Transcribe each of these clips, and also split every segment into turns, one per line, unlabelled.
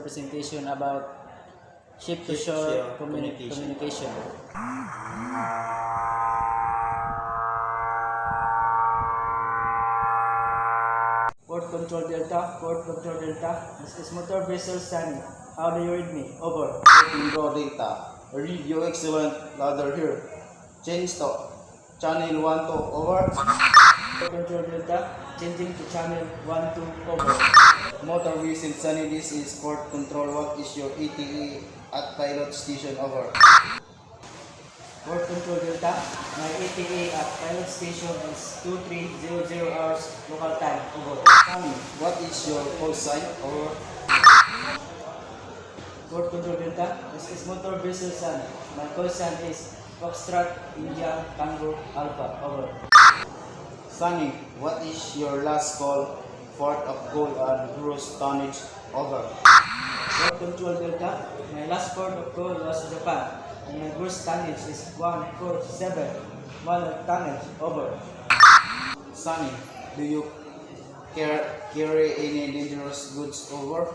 presentation about ship-to-shore communication. Port Control Delta. This is Motor Vessel Sunny. How do you read me? Over.
Control Delta. Read you excellent. Louder here. Change to channel 1 to over.
Port Control Delta. Changing to channel 1 to over.
Motor Vessel Sunny, this is Port Control. What is your ETA at pilot station? Over.
Port Control Delta. My ETA at pilot station is 2300 hours local time. Over.
Sunny, what is your call sign? Over.
Port Control Delta. This is Motor Vessel Sunny. My call sign is Foxtrot India Tango Alpha. Over.
Sunny, what is your last call? Port of goal and gross tonnage. Over.
Port Control Delta. My last port of call was Japan. And my gross tonnage is 147 tonnage. Over.
Sunny, do you carry any dangerous goods? Over.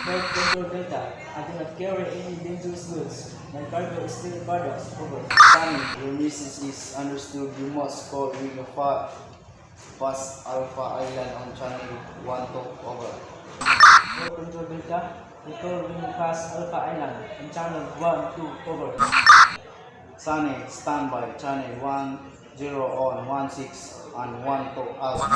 Port Control Delta. I do not carry any dangerous goods. My cargo is still products. Over.
Sunny, your message is understood. You must call with the past Alpha Island on channel 1 to over.
Port Control Delta. We call when we pass Alpha Island on channel 1 to over.
Sunny, standby channel 10 on 16 and 1 to Alpha.